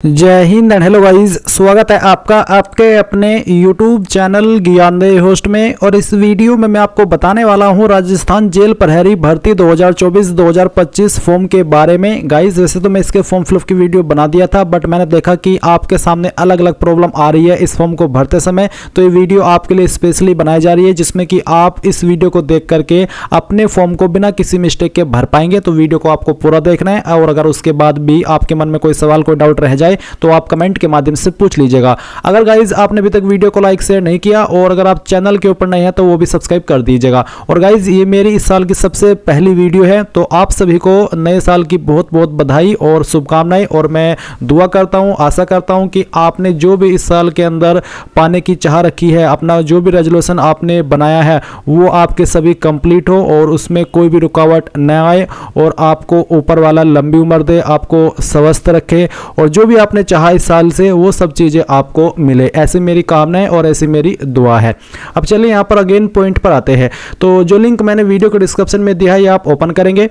जय Hind and hello guys, स्वागत है आपका आपके अपने YouTube चैनल ज्ञानदेह होस्ट में। और इस वीडियो में मैं आपको बताने वाला हूं राजस्थान जेल प्रहरी भर्ती 2024-2025 फॉर्म के बारे में। गाइस वैसे तो मैं इसके फॉर्म फिलअप की वीडियो बना दिया था, बट मैंने देखा कि आपके सामने अलग अलग प्रॉब्लम आ रही है इस फॉर्म को भरते समय, तो ये वीडियो आपके लिए स्पेशली बनाई जा रही है जिसमें कि आप इस वीडियो को देख करके अपने फॉर्म को बिना किसी मिस्टेक के भर पाएंगे। तो वीडियो को आपको पूरा देखना है, और अगर उसके बाद भी आपके मन में कोई सवाल कोई डाउट रह जाए तो आप कमेंट के माध्यम से पूछ लीजिएगा। अगर गाइज आपने अभी तक वीडियो को लाइक शेयर नहीं किया और अगर आप चैनल के ऊपर नए हैं तो वो भी सब्सक्राइब कर दीजिएगा। और गाइज ये मेरी इस साल की सबसे पहली वीडियो है, तो आप सभी को नए साल की बहुत बहुत बधाई और शुभकामनाएं। और मैं दुआ करता हूं, आशा करता हूं कि आपने जो भी इस साल के अंदर पाने की चाह रखी है, अपना जो भी रेजोल्यूशन आपने बनाया है वो आपके सभी कंप्लीट हो और उसमें कोई भी रुकावट न आए, और आपको ऊपर वाला लंबी उम्र दे, आपको स्वस्थ रखे, और जो भी आपने चाहा इस साल से वो सब चीजें आपको मिले। ऐसी मेरी कामना है और ऐसी मेरी दुआ है। अब चलिए यहाँ पर अगेन पॉइंट पर आते हैं। तो जो लिंक मैंने वीडियो के डिस्क्रिप्शन में दिया है ये आप ओपन करेंगे।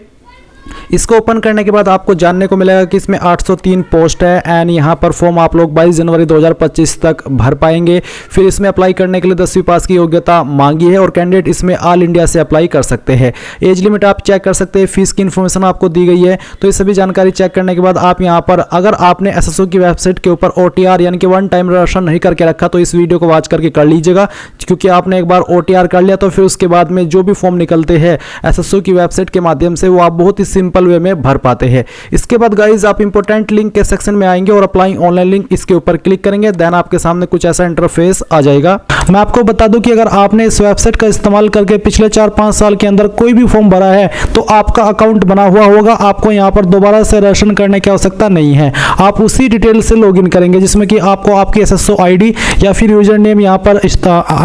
इसको ओपन करने के बाद आपको जानने को मिलेगा कि इसमें 803 पोस्ट है एंड यहाँ पर फॉर्म आप लोग 22 जनवरी 2025 तक भर पाएंगे। फिर इसमें अप्लाई करने के लिए 10वीं पास की योग्यता मांगी है और कैंडिडेट इसमें ऑल इंडिया से अप्लाई कर सकते हैं। एज लिमिट आप चेक कर सकते हैं, फीस की इन्फॉर्मेशन आपको दी गई है। तो ये सभी जानकारी चेक करने के बाद आप यहाँ पर अगर आपने एसएसओ की वेबसाइट के ऊपर OTR यानी कि वन टाइम रजिस्ट्रेशन नहीं करके रखा तो इस वीडियो को वॉच करके कर लीजिएगा, क्योंकि आपने एक बार OTR कर लिया तो फिर उसके बाद में जो भी फॉर्म निकलते हैं एसएसओ की वेबसाइट के माध्यम से वो आप बहुत ही सिंपल वे में भर पाते हैं। इसके बाद गाइज आप इंपॉर्टेंट लिंक के सेक्शन में आएंगे और अप्लाई ऑनलाइन लिंक इसके ऊपर क्लिक करेंगे। देन आपके सामने कुछ ऐसा इंटरफेस आ जाएगा। मैं आपको बता दूं कि अगर आपने इस वेबसाइट का इस्तेमाल करके पिछले 4-5 साल के अंदर कोई भी फॉर्म भरा है तो आपका अकाउंट बना हुआ होगा, आपको यहां पर दोबारा से रजिस्ट्रेशन करने की आवश्यकता नहीं है। आप उसी डिटेल से लॉगिन करेंगे जिसमें कि आपको आपकी एसएसओ आईडी या फिर यूजर नेम यहां पर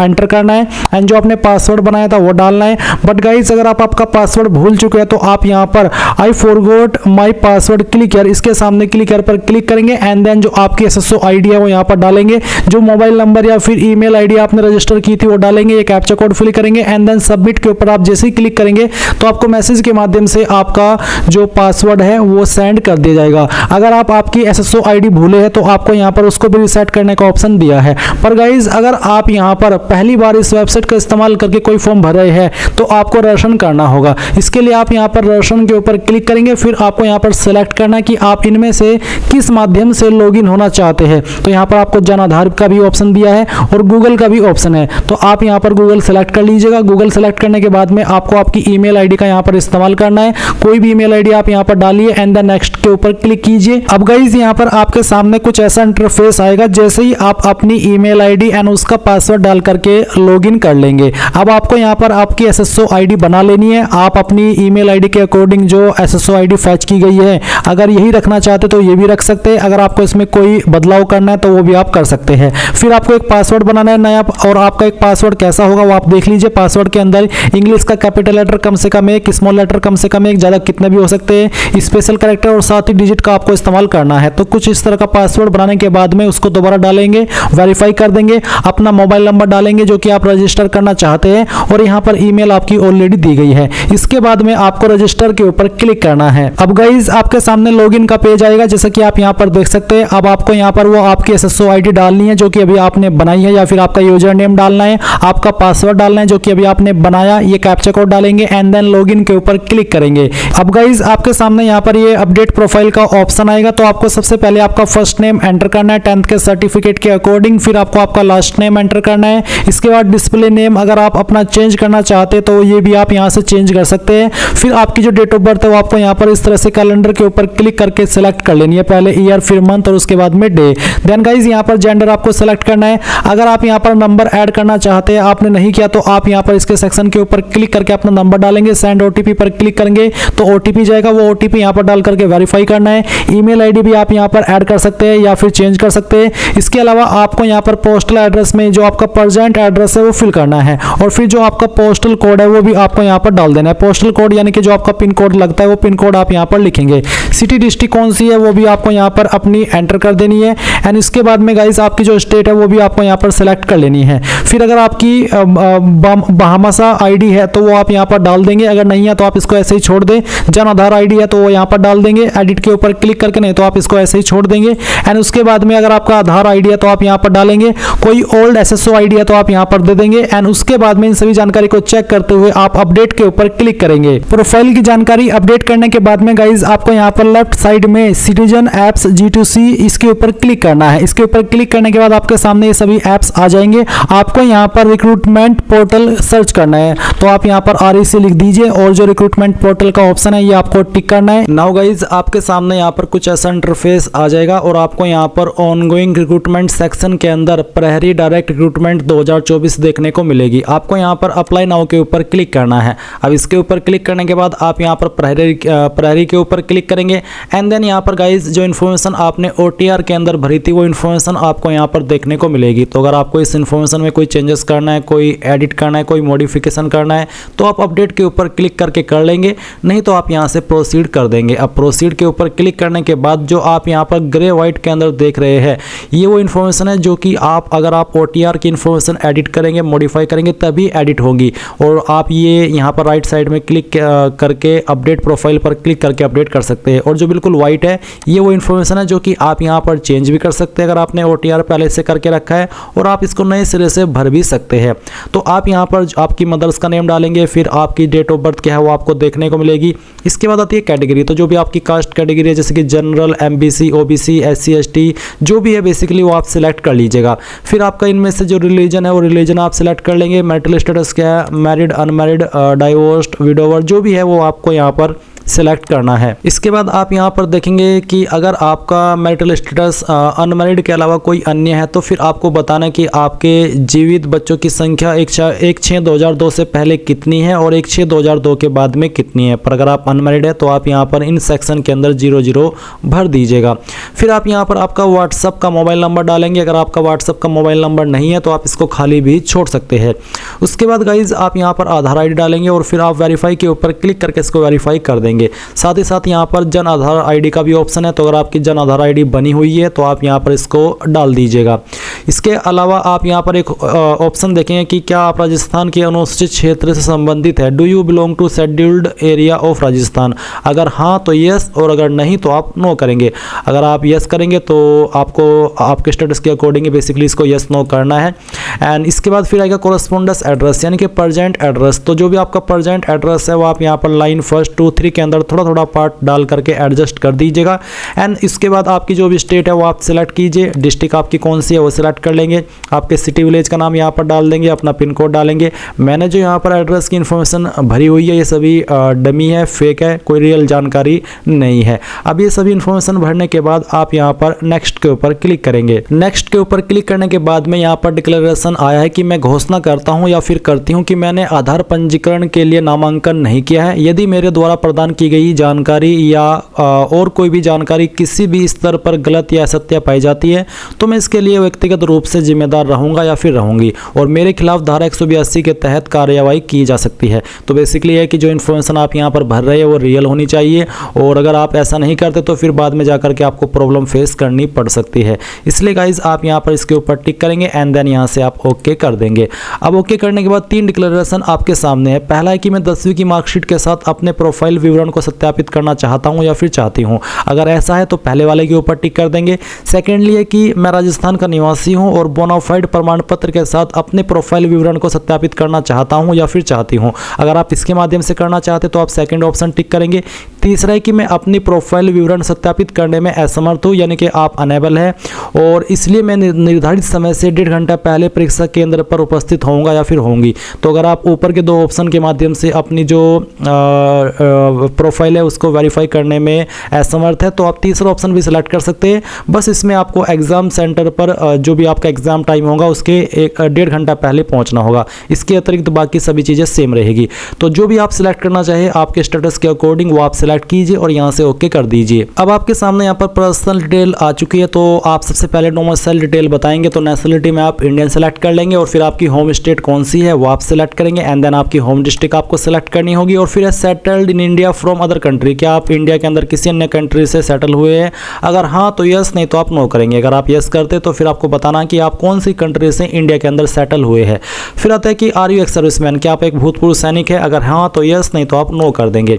एंटर करना है एंड जो आपने पासवर्ड बनाया था वो डालना है। बट गाइज अगर आप आपका पासवर्ड भूल चुके हैं तो आप यहां पर I forgot my password click here, इसके सामने क्लिक हियर पर क्लिक करेंगे एंड देन जो आपकी एसएसओ आईडी है वो यहां पर डालेंगे। जो मोबाइल नंबर या फिर ईमेल आईडी आपने रजिस्टर की थी वो डालेंगे, एक कैप्चा कोड फिल करेंगे एंड देन सबमिट के ऊपर आप जैसे ही क्लिक करेंगे तो आपको मैसेज के माध्यम से आपका जो पासवर्ड है वो सेंड कर दिया जाएगा। अगर आप आपकी एसएसओ आईडी भूले हैं तो आपको यहां पर उसको भी रिसेट करने का ऑप्शन दिया है। पर गाइज अगर आप यहां पर पहली बार इस वेबसाइट का इस्तेमाल करके कोई फॉर्म भर रहे हैं तो आपको रजिस्ट्रेशन करना होगा। इसके लिए आप यहां पर रजिस्ट्रेशन के ऊपर क्लिक करेंगे, फिर आपको यहां पर सेलेक्ट करना है कि आप इनमें से किस माध्यम से लॉगिन होना चाहते हैं। तो यहां पर आपको जन आधार का भी ऑप्शन दिया है और गूगल का भी ऑप्शन है, तो आप यहां पर गूगल सेलेक्ट कर लीजिएगा। गूगल सेलेक्ट करने के बाद में आपको आपकी ईमेल आईडी का यहां पर इस्तेमाल करना है। कोई भी ईमेल आईडी आप यहां पर डालिए एंड देन नेक्स्ट के ऊपर क्लिक कीजिए। अब गाइस यहां पर आपके सामने कुछ ऐसा इंटरफेस आएगा जैसे ही आप अपनी ईमेल आईडी एंड उसका पासवर्ड डाल करके लॉगिन कर लेंगे। अब आपको यहां पर आपकी एसएसओ आईडी बना लेनी है। आप अपनी ईमेल आईडी के अकॉर्डिंग जो एसएसओ आईडी फैच की गई है अगर यही रखना चाहते तो ये भी रख सकते हैं, अगर आपको इसमें कोई बदलाव करना है तो वो भी आप कर सकते हैं। फिर आपको एक पासवर्ड बनाना है नया, और आपका एक पासवर्ड कैसा होगा वो आप देख लीजिए। पासवर्ड के अंदर इंग्लिश का कैपिटल लेटर कम से कम एक, स्मॉल लेटर कम से कम एक, ज्यादा कितने भी हो सकते हैं, स्पेशल कैरेक्टर और साथ ही डिजिट का आपको इस्तेमाल करना है। तो कुछ इस तरह का पासवर्ड बनाने के बाद में उसको दोबारा डालेंगे, वेरीफाई कर देंगे, अपना मोबाइल नंबर डालेंगे जो कि आप रजिस्टर करना चाहते हैं, और यहाँ पर ईमेल आपकी ऑलरेडी दी गई है। इसके बाद में आपको रजिस्टर के ऊपर क्लिक करना है। अब गाइज आपके सामने लॉगिन का पेज आएगा जैसा कि आप यहां पर देख सकते हैं। अब आपको यहां पर वो आपकी एसएसओ आईडी डालनी है जो कि अभी आपने बनाई है, या फिर आपका यूजर नेम डालना है, आपका पासवर्ड डालना है जो कि अभी आपने बनाया, ये कैप्चा कोड डालेंगे एंड देन लॉगिन के ऊपर क्लिक करेंगे। अब गाइज आपके सामने यहां पर ये अपडेट प्रोफाइल का ऑप्शन आएगा। तो आपको सबसे पहले आपका फर्स्ट नेम एंटर करना है 10th के सर्टिफिकेट के अकॉर्डिंग, फिर आपको आपका लास्ट नेम एंटर करना है। इसके बाद डिस्प्ले नेम अगर आप अपना चेंज करना चाहते हैं तो ये भी आप यहां से चेंज कर सकते हैं। फिर आपकी जो डेट ऑफ बर्थ है वो आपको यहां पर इस तरह से कैलेंडर के ऊपर क्लिक करके सेलेक्ट कर लेनी है, पहले ईयर फिर मंथ और उसके बाद में डे। देन गाइज यहाँ पर जेंडर आपको सेलेक्ट करना है। अगर आप यहाँ पर नंबर ऐड करना चाहते हैं, आपने नहीं किया तो आप यहाँ पर इसके सेक्शन के ऊपर क्लिक करके अपना नंबर डालेंगे, सेंड ओटीपी पर क्लिक करेंगे तो ओटीपी जाएगा, वो ओटीपी यहाँ पर डाल करके वेरीफाई करना है। ईमेल आईडी भी आप यहाँ पर ऐड कर सकते हैं या फिर चेंज कर सकते हैं। इसके अलावा आपको यहाँ पर पोस्टल एड्रेस में जो आपका प्रेजेंट एड्रेस है वो फिल करना है, और फिर जो आपका पोस्टल कोड है वो भी आपको यहाँ पर डाल देना है। पोस्टल कोड यानी कि जो आपका पिन कोड लगता है वो पिन कोड आप यहाँ पर लिखेंगे। सिटी डिस्ट्रिक्ट कौन सी है वो भी आपको यहाँ पर अपनी एंटर कर देनी है। एंड इसके बाद में गाइस आपकी जो स्टेट है वो भी आपको यहाँ पर सेलेक्ट कर लेनी है। फिर अगर आपकी बहामासा आईडी है तो वो आप यहाँ पर डाल देंगे, अगर नहीं है तो आप इसको ऐसे ही छोड़ दें। जन आधार आईडी है तो वो यहाँ पर डाल देंगे एडिट के ऊपर क्लिक करके, नहीं तो आप इसको ऐसे ही छोड़ देंगे। एंड उसके बाद में अगर आपका आधार आईडी है तो आप यहाँ पर डालेंगे, कोई ओल्ड एसएसओ आईडी है तो आप यहाँ पर दे देंगे। एंड उसके बाद में इन सभी जानकारी को चेक करते हुए आप अपडेट के ऊपर क्लिक करेंगे। प्रोफाइल की जानकारी अपडेट करने के बाद में गाइज आपको यहाँ पर लेफ्ट साइड में सिटीजन एप्स G2C इसके ऊपर क्लिक करना है। इसके ऊपर क्लिक करने के बाद आपके सामने ये सभी एप्स आ जाएंगे। आपको यहाँ पर रिक्रूटमेंट पोर्टल सर्च करना है, तो आप यहाँ पर REC लिख दीजिए और जो रिक्रूटमेंट पोर्टल का ऑप्शन है ये आपको टिक करना है। नाउ गाइज आपके सामने यहाँ पर कुछ ऐसा इंटरफेस आ जाएगा और आपको यहाँ पर ऑनगोइंग रिक्रूटमेंट सेक्शन के अंदर प्रहरी डायरेक्ट रिक्रूटमेंट 2024 देखने को मिलेगी। आपको यहाँ पर अप्लाई नाउ के ऊपर क्लिक करना है। अब इसके ऊपर क्लिक करने के बाद आप यहाँ पर प्रहरी के ऊपर क्लिक करेंगे। एंड देन यहाँ पर गाइज जो इन्फॉर्मेशन आपने OTR के अंदर भरी थी वो इन्फॉर्मेशन आपको यहाँ पर देखने को मिलेगी। तो अगर आपको इस इन्फॉर्मेशन में कोई चेंजेस करना है, कोई एडिट करना है, कोई मॉडिफिकेशन करना है तो आप अपडेट के ऊपर क्लिक करके कर लेंगे, नहीं तो आप यहाँ से प्रोसीड कर देंगे। अब प्रोसीड के ऊपर क्लिक करने के बाद जो आप यहाँ पर ग्रे व्हाइट के अंदर देख रहे हैं ये वो इन्फॉर्मेशन है जो कि अगर आप OTR की इन्फॉर्मेशन एडिट करेंगे, मॉडिफाई करेंगे तभी एडिट होगी। और आप ये यहाँ पर राइट साइड में क्लिक करके अपडेट प्रोफाइल पर क्लिक करके अपडेट कर सकते हैं। और जो बिल्कुल व्हाइट है ये वो इन्फॉर्मेशन है जो कि आप यहाँ पर चेंज भी कर सकते हैं अगर आपने OTR पहले से करके रखा है, और आप इसको नए सिरे से भर भी सकते हैं। तो आप यहाँ पर आपकी मदर्स का नेम डालेंगे, फिर आपकी डेट ऑफ बर्थ क्या है वो आपको देखने को मिलेगी। इसके बाद आती है कैटेगरी, तो जो भी आपकी कास्ट कैटेगरी है जैसे कि general, MBC, OBC, SC ST जो भी है बेसिकली वो आप सिलेक्ट कर लीजिएगा। फिर आपका इनमें से जो रिलीजन है वो रिलीजन आप सिलेक्ट कर लेंगे। मैरिटल स्टेटस क्या है, मैरिड, अनमैरिड, डाइवोर्स्ड, विडोवर जो भी है वो आपको यहाँ पर सेलेक्ट करना है। इसके बाद आप यहाँ पर देखेंगे कि अगर आपका मैरिटल स्टेटस अनमैरिड के अलावा कोई अन्य है तो फिर आपको बताना है कि आपके जीवित बच्चों की संख्या 1/6/2002 से पहले कितनी है और 1/6/2002 के बाद में कितनी है। पर अगर आप अनमैरिड है तो आप यहाँ पर इन सेक्शन के अंदर 00 भर दीजिएगा। फिर आप यहाँ पर आपका व्हाट्सअप का मोबाइल नंबर डालेंगे। अगर आपका व्हाट्सअप का मोबाइल नंबर नहीं है तो आप इसको खाली भी छोड़ सकते हैं। उसके बाद गाइज आप यहाँ पर आधार ID डालेंगे और फिर आप वेरीफाई के ऊपर क्लिक करके इसको वेरीफाई कर देंगे। साथ ही साथ यहाँ पर जन आधार आईडी का भी ऑप्शन है, तो अगर आपकी जन आधार आईडी बनी हुई है तो आप यहाँ पर इसको डाल दीजिएगा। इसके अलावा आप यहाँ पर एक ऑप्शन देखेंगे कि क्या आप राजस्थान के अनुसूचित क्षेत्र से संबंधित है, do you belong to scheduled area of Rajasthan. अगर हाँ तो यस, और अगर नहीं तो आप नो करेंगे। अगर आप यस करेंगे तो आपको आपके स्टेटस के अकॉर्डिंग बेसिकली इसको यस नो करना है। एंड इसके बाद फिर आएगा कोरस्पोंडेंस एड्रेस यानी कि प्रेजेंट एड्रेस। तो जो भी आपका प्रेजेंट एड्रेस है वो आप यहाँ पर लाइन 1, 2, 3 के अंदर थोड़ा थोड़ा पार्ट डाल करके एडजस्ट कर दीजिएगा। एंड इसके बाद आपकी जो भी स्टेट है वो आप सिलेक्ट कीजिए, डिस्ट्रिक्ट आपकी कौन सी है वो सिलेक्ट कर लेंगे, आपके सिटी विलेज का नाम यहाँ पर डाल देंगे, अपना पिन कोड डालेंगे। मैंने जो यहाँ पर एड्रेस की इन्फॉर्मेशन भरी हुई है ये सभी डमी है, फेक है, कोई रियल जानकारी नहीं है। अब ये सभी इन्फॉर्मेशन भरने के बाद आप यहाँ पर नेक्स्ट के ऊपर क्लिक करेंगे। नेक्स्ट के ऊपर क्लिक करने के बाद में यहाँ पर डिक्लेरेशन आया है कि मैं घोषणा करता हूँ या फिर करती हूँ कि मैंने आधार पंजीकरण के लिए नामांकन नहीं किया है। यदि मेरे द्वारा प्रदान की गई जानकारी या और कोई भी जानकारी किसी भी स्तर पर गलत या असत्य पाई जाती है तो मैं इसके लिए व्यक्तिगत रूप से जिम्मेदार रहूंगा या फिर रहूंगी और मेरे खिलाफ धारा 182 के तहत कार्यवाही की जा सकती है। तो बेसिकली है कि जो इन्फॉर्मेशन आप यहाँ पर भर रहे हैं वो रियल होनी चाहिए, और अगर आप ऐसा नहीं करते तो फिर बाद में जाकर के आपको प्रॉब्लम फेस करनी पड़ सकती है। इसलिए गाइज आप यहाँ पर इसके ऊपर टिक करेंगे एंड देन यहाँ से आप ओके कर देंगे। अब ओके करने के बाद 3 डिक्लेरेशन आपके सामने है। पहला है कि मैं 10वीं की मार्कशीट के साथ अपने प्रोफाइल विवरण को सत्यापित करना चाहता हूं या फिर चाहती हूं। अगर ऐसा है तो पहले वाले के ऊपर टिक कर देंगे। सेकेंडली है कि मैं राजस्थान का निवासी हूं और बोनाफाइड प्रमाण पत्र के साथ अपने प्रोफाइल विवरण को सत्यापित करना चाहता हूं या फिर चाहती हूं। अगर आप इसके माध्यम से करना चाहते तो आप सेकंड ऑप्शन टिक करेंगे। तीसरा है कि मैं अपनी प्रोफाइल विवरण सत्यापित करने में असमर्थ हूं यानी कि आप अनेबल है और इसलिए मैं निर्धारित समय से 1.5 घंटा पहले परीक्षा केंद्र पर उपस्थित होऊंगा या फिर होंगी। तो अगर आप ऊपर के 2 ऑप्शन के माध्यम से अपनी जो प्रोफाइल है उसको वेरीफाई करने में असमर्थ है तो आप तीसरा ऑप्शन भी सिलेक्ट कर सकते हैं। बस इसमें आपको एग्जाम सेंटर पर जो भी आपका एग्जाम टाइम होगा उसके 1.5 घंटा पहले पहुंचना होगा। इसके अतिरिक्त बाकी सभी चीज़ें सेम रहेगी। तो जो भी आप सिलेक्ट करना चाहे आपके स्टेटस के अकॉर्डिंग वो आप सेलेक्ट कीजिए और यहाँ से ओके कर दीजिए। अब आपके सामने यहाँ पर पर्सनल डिटेल आ चुकी है। तो आप सबसे पहले डोमिसाइल डिटेल बताएंगे, तो नेशनलिटी में आप इंडियन सेलेक्ट कर लेंगे और फिर आपकी होम स्टेट कौन सी है वो आप सेलेक्ट करेंगे एंड देन आपकी होम डिस्ट्रिक्ट आपको सेलेक्ट करनी होगी। और फिर settled in India from other country, क्या आप इंडिया के अंदर किसी अन्य कंट्री से सेटल हुए हैं? अगर हाँ तो यस, नहीं तो आप नो करेंगे। अगर आप यस करते तो फिर आपको बताना कि आप कौन सी कंट्री से इंडिया के अंदर सेटल हुए हैं। फिर आता है कि आर यू एक्स सर्विसमैन, क्या आप एक भूतपूर्व सैनिक है? अगर हाँ तो यस, नहीं तो आप नो कर देंगे।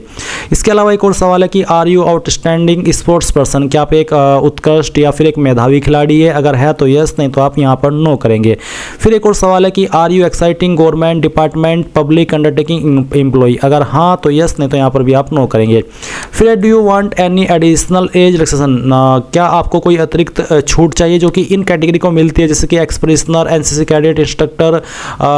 इसके अलावा एक और सवाल है कि are you outstanding sports person, क्या आप एक उत्कृष्ट या फिर एक मेधावी खिलाड़ी है? अगर है तो यस, नहीं तो आप यहाँ पर नो करेंगे। फिर एक और सवाल है कि are you exciting government department public undertaking employ, अगर हाँ तो यस, नहीं तो यहाँ पर भी आप नो करेंगे। फिर do you want any additional age relaxation, क्या आपको कोई अतिरिक्त छूट चाहिए जो कि इन कैटेगरी को मिलती है, जैसे कि ex prisoner, NCC cadet, instructor,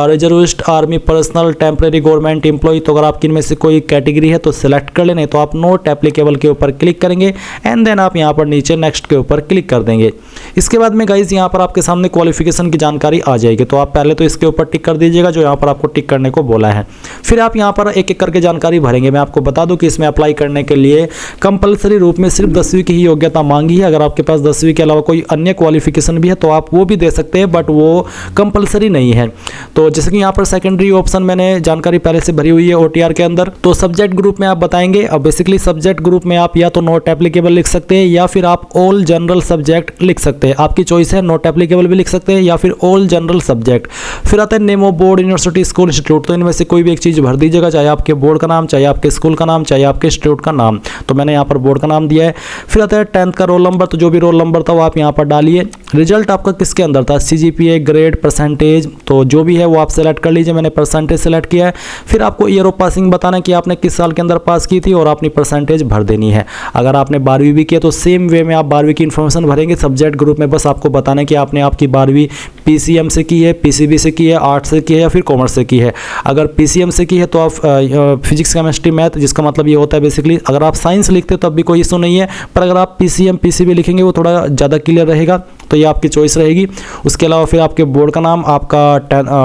reservist, army personnel, temporary government employ. तो अगर आपकी इनमें से कोई कैटेगरी है तो सिलेक्ट कर लें, नहीं तो आप नोट एप्लीकेबल के ऊपर क्लिक करेंगे एंड देन आप यहाँ पर नीचे नेक्स्ट के ऊपर क्लिक कर देंगे। इसके बाद में गाइज यहाँ पर आपके सामने क्वालिफिकेशन की जानकारी आ जाएगी। तो आप पहले तो इसके ऊपर टिक कर दीजिएगा जो यहाँ पर आपको टिक करने को बोला है। फिर आप यहाँ पर एक एक करके जानकारी भरेंगे। मैं आपको बता दूं कि इसमें अप्लाई करने के लिए कंपलसरी रूप में सिर्फ 10वीं की ही योग्यता मांगी है। अगर आपके पास 10वीं के अलावा कोई अन्य क्वालिफिकेशन भी है तो आप वो भी दे सकते हैं, बट वो कंपलसरी नहीं है। तो जैसे कि यहाँ पर सेकेंडरी ऑप्शन मैंने जानकारी पहले से भरी हुई है OTR के अंदर। तो सब्जेक्ट ग्रुप में आप बताएंगे। अब बेसिकली सब्जेक्ट ग्रुप में आप या तो नॉट एप्लीकेबल लिख सकते हैं या फिर आप ऑल जनरल सब्जेक्ट लिख सकते हैं, आपकी चॉइस है। नॉट एप्लीकेबल भी लिख सकते हैं या फिर ऑल जनरल सब्जेक्ट। फिर आता है name of board, university, school, institute. तो इनमें से कोई भी एक चीज़ भर दीजिएगा, चाहे आपके बोर्ड का नाम, चाहे आपके स्कूल का नाम, चाहे आपके इंस्टीट्यूट का नाम। तो मैंने यहाँ पर बोर्ड का नाम दिया है। फिर आता है 10th का रोल नंबर, तो जो भी रोल नंबर था वो आप यहाँ पर डालिए। रिजल्ट आपका किसके अंदर था, CGPA, ग्रेड, परसेंटेज, तो जो भी है वो आप सेलेक्ट कर लीजिए। मैंने परसेंटेज सेलेक्ट किया है। फिर आपको ईयर ऑफ पासिंग बताना है कि आपने किस साल के अंदर पास की थी और अपनी परसेंटेज भर देनी है। अगर आपने 12वीं भी किया तो सेम वे में आप 12वीं की इन्फॉर्मेशन भरेंगे। सब्जेक्ट ग्रुप में बस आपको बताना है कि आपने आपकी 12वीं PCM से की है, PCB से की है, आर्ट्स से की है या फिर कॉमर्स से की है। अगर PCM से की है तो आप फिजिक्स, केमिस्ट्री, मैथ, जिसका मतलब ये होता है बेसिकली अगर आप साइंस लिखते हो तब भी कोई इशू नहीं है, पर अगर आप PCM PCB लिखेंगे वो थोड़ा ज़्यादा क्लियर रहेगा। तो ये आपकी चॉइस रहेगी। उसके अलावा फिर आपके बोर्ड का नाम, आपका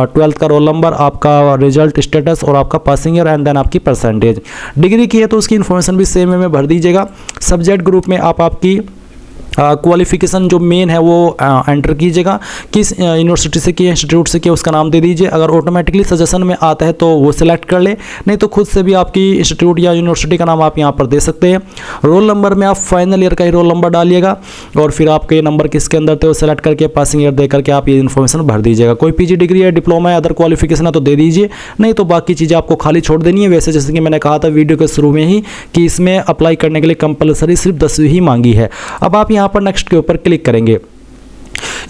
12th का रोल नंबर, आपका रिजल्ट स्टेटस और आपका पासिंग ईयर एंड देन आपकी परसेंटेज। डिग्री की है तो उसकी इन्फॉर्मेशन भी सेम वे में भर दीजिएगा। सब्जेक्ट ग्रुप में आप आपकी क्वालिफिकेशन जो मेन है वो एंटर कीजिएगा, किस यूनिवर्सिटी से किया, इंस्टीट्यूट से किया, उसका नाम दे दीजिए। अगर ऑटोमेटिकली सजेशन में आता है तो वो सिलेक्ट कर ले, नहीं तो खुद से भी आपकी इंस्टीट्यूट या यूनिवर्सिटी का नाम आप यहाँ पर दे सकते हैं। रोल नंबर में आप फाइनल ईयर का ही रोल नंबर डालिएगा और फिर आपके नंबर किसके अंदर थे वो सेलेक्ट करके पासिंग ईयर दे करके आप ये इन्फॉर्मेशन भर दीजिएगा। कोई PG डिग्री है, डिप्लोमा है, अदर क्वालिफिकेशन है तो दे दीजिए, नहीं तो बाकी चीज़ें आपको खाली छोड़ देनी है। वैसे जैसे कि मैंने कहा था वीडियो के शुरू में ही कि इसमें अप्लाई करने के लिए कंपलसरी सिर्फ 10वीं ही मांगी है। अब आप यहाँ पर नेक्स्ट के ऊपर क्लिक करेंगे।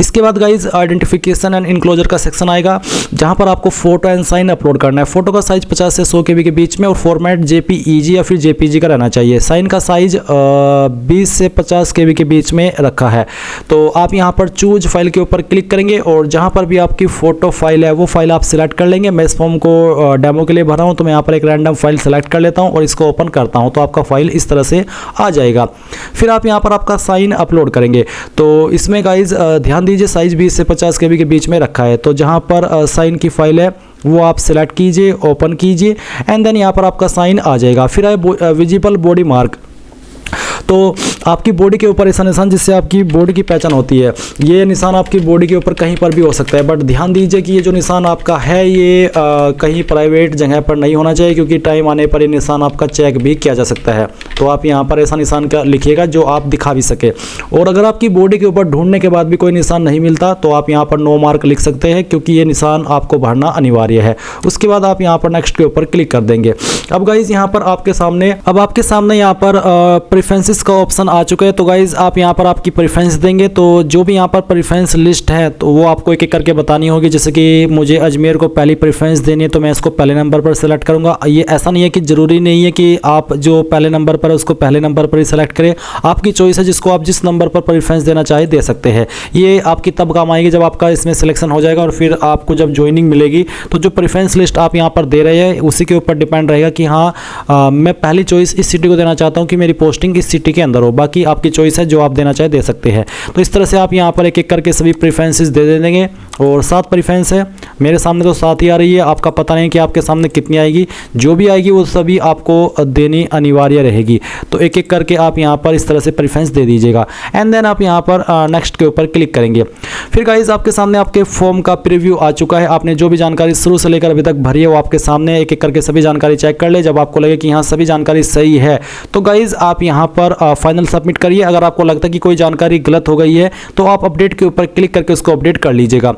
इसके बाद गाइज आइडेंटिफिकेशन एंड इनक्लोजर का सेक्शन आएगा जहां पर आपको फोटो एंड साइन अपलोड करना है। फोटो का साइज 50 से 100 KB के बीच में और फॉर्मेट JPEG या फिर JPG का रहना चाहिए। साइन का साइज 20 से 50 KB के बीच में रखा है। तो आप यहां पर चूज फाइल के ऊपर क्लिक करेंगे और जहां पर भी आपकी फोटो फाइल है वो फाइल आप सिलेक्ट कर लेंगे। मैं इस फॉर्म को डेमो के लिए भरा हूं तो मैं यहाँ पर एक रैंडम फाइल सेलेक्ट कर लेता हूँ और इसको ओपन करता हूँ तो आपका फाइल इस तरह से आ जाएगा। फिर आप यहाँ पर आपका साइन अपलोड करेंगे। तो इसमें गाइज ध्यान दीजिए साइज 20 से 50 KB के बीच में रखा है। तो जहां पर साइन की फाइल है वो आप सिलेक्ट कीजिए, ओपन कीजिए एंड देन यहाँ पर आपका साइन आ जाएगा। फिर आए विजिबल बॉडी मार्क। तो आपकी बॉडी के ऊपर ऐसा निशान जिससे आपकी बॉडी की पहचान होती है, ये निशान आपकी बॉडी के ऊपर कहीं पर भी हो सकता है, बट ध्यान दीजिए कि ये जो निशान आपका है ये कहीं प्राइवेट जगह पर नहीं होना चाहिए क्योंकि टाइम आने पर ये निशान आपका चेक भी किया जा सकता है। तो आप यहाँ पर ऐसा निशान का लिखिएगा जो आप दिखा भी सके। और अगर आपकी बॉडी के ऊपर ढूंढने के बाद भी कोई निशान नहीं मिलता तो आप यहाँ पर नो मार्क लिख सकते हैं क्योंकि ये निशान आपको भरना अनिवार्य है। उसके बाद आप यहाँ पर नेक्स्ट के ऊपर क्लिक कर देंगे। अब गाइज यहाँ पर आपके सामने यहाँ पर प्रेफरेंसेस का ऑप्शन आ चुका है। तो गाइज आप यहाँ पर आपकी प्रेफरेंस देंगे। तो जो भी यहाँ पर प्रेफरेंस लिस्ट है तो वो आपको एक एक करके बतानी होगी। जैसे कि मुझे अजमेर को पहली प्रेफरेंस देनी है तो मैं इसको पहले नंबर पर सेलेक्ट करूंगा। ये ऐसा नहीं है कि जरूरी नहीं है कि आप जो पहले नंबर पर है उसको पहले नंबर पर ही सेलेक्ट करें, आपकी चॉइस है। जिसको आप जिस नंबर पर प्रेफरेंस देना चाहे दे सकते हैं। ये आपकी तब काम आएगी जब आपका इसमें सिलेक्शन हो जाएगा और फिर आपको जब ज्वाइनिंग मिलेगी तो जो प्रेफरेंस लिस्ट आप यहाँ पर दे रहे हैं उसी के ऊपर डिपेंड रहेगा कि हाँ मैं पहली चॉइस इस सिटी को देना चाहता हूँ कि मेरी पोस्टिंग इस सिटी के अंदर हो। बाकी आपकी चॉइस है, जो आप देना चाहे दे सकते हैं। तो इस तरह से आप यहाँ पर एक एक करके सभी प्रेफरेंसेस दे देंगे और 7 प्रेफरेंस है। मेरे सामने तो 7 ही आ रही है, आपका पता नहीं कि आपके सामने कितनी आएगी। जो भी आएगी वो सभी आपको देनी अनिवार्य रहेगी। तो एक एक करके आप यहाँ पर इस तरह से प्रेफरेंस दे दीजिएगा एंड देन आप यहाँ पर नेक्स्ट के ऊपर क्लिक करेंगे। फिर गाइज आपके सामने आपके फॉर्म का प्रीव्यू आ चुका है। आपने जो भी जानकारी शुरू से लेकर अभी तक भरी है वो आपके सामने एक एक करके सभी जानकारी चेक कर ले। जब आपको लगे कि यहाँ सभी जानकारी सही है तो गाइज आप यहाँ पर फाइनल सबमिट करिए। अगर आपको लगता है कि कोई जानकारी गलत हो गई है तो आप अपडेट के ऊपर क्लिक करके उसको अपडेट कर लीजिएगा।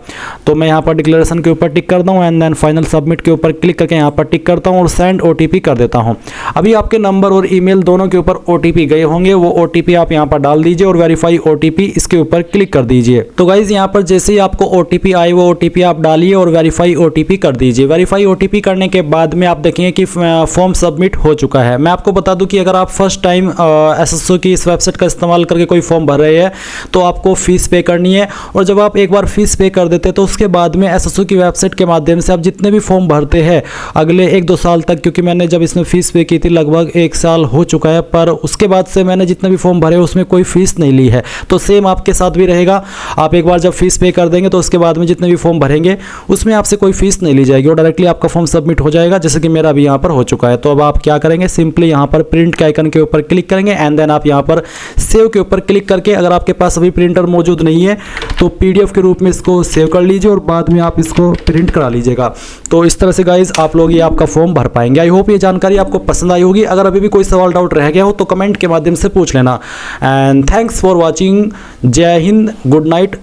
तो मैं यहाँ पर डिक्लेरेशन के ऊपर टिक करता हूँ एंड देन फाइनल सबमिट के ऊपर क्लिक करके यहाँ पर टिक करता हूँ और सेंड OTP कर देता हूँ। अभी आपके नंबर और ईमेल दोनों के ऊपर OTP गए होंगे, वो OTP आप यहाँ पर डाल दीजिए और वेरीफाई OTP इसके ऊपर क्लिक कर दीजिए। तो गाइज यहाँ पर जैसे ही आपको OTP आए वो OTP आप डालिए और वेरीफाई OTP कर दीजिए। वेरीफाई OTP करने के बाद में आप देखेंगे कि फॉर्म सबमिट हो चुका है। मैं आपको बता दूं कि अगर आप फर्स्ट टाइम SSO की इस वेबसाइट का इस्तेमाल करके कोई फॉर्म भर रहे हैं तो आपको फीस पे करनी है, और जब आप एक बार फीस पे कर देते हैं तो उसके बाद में SSO की वेबसाइट के माध्यम से आप जितने भी फॉर्म भरते हैं अगले 1-2 साल तक, क्योंकि मैंने जब इसमें फीस पे की थी लगभग 1 साल हो चुका है, पर उसके बाद से मैंने जितने भी फॉर्म भरे उसमें कोई फीस नहीं ली है। तो सेम आपके साथ भी रहेगा। आप एक बार जब फीस पे कर देंगे तो उसके बाद में जितने भी फॉर्म भरेंगे उसमें आपसे कोई फीस नहीं ली जाएगी और डायरेक्टली आपका फॉर्म सबमिट हो जाएगा, जैसे कि मेरा भी यहाँ पर हो चुका है। तो अब आप क्या करेंगे, सिंपली यहाँ पर प्रिंट के आइकन के ऊपर क्लिक करेंगे एंड देन आप यहाँ पर सेव के ऊपर क्लिक करके, अगर आपके पास अभी प्रिंटर मौजूद नहीं है तो PDF के रूप में इसको सेव कर लीजिए और बाद में आप इसको प्रिंट करा लीजिएगा। तो इस तरह से गाइज आप लोग ये आपका फॉर्म भर पाएंगे। आई होप ये जानकारी आपको पसंद आई होगी। अगर अभी भी कोई सवाल डाउट रह गया हो तो कमेंट के माध्यम से पूछ लेना। And thanks for watching. जय हिंद, गुड नाइट।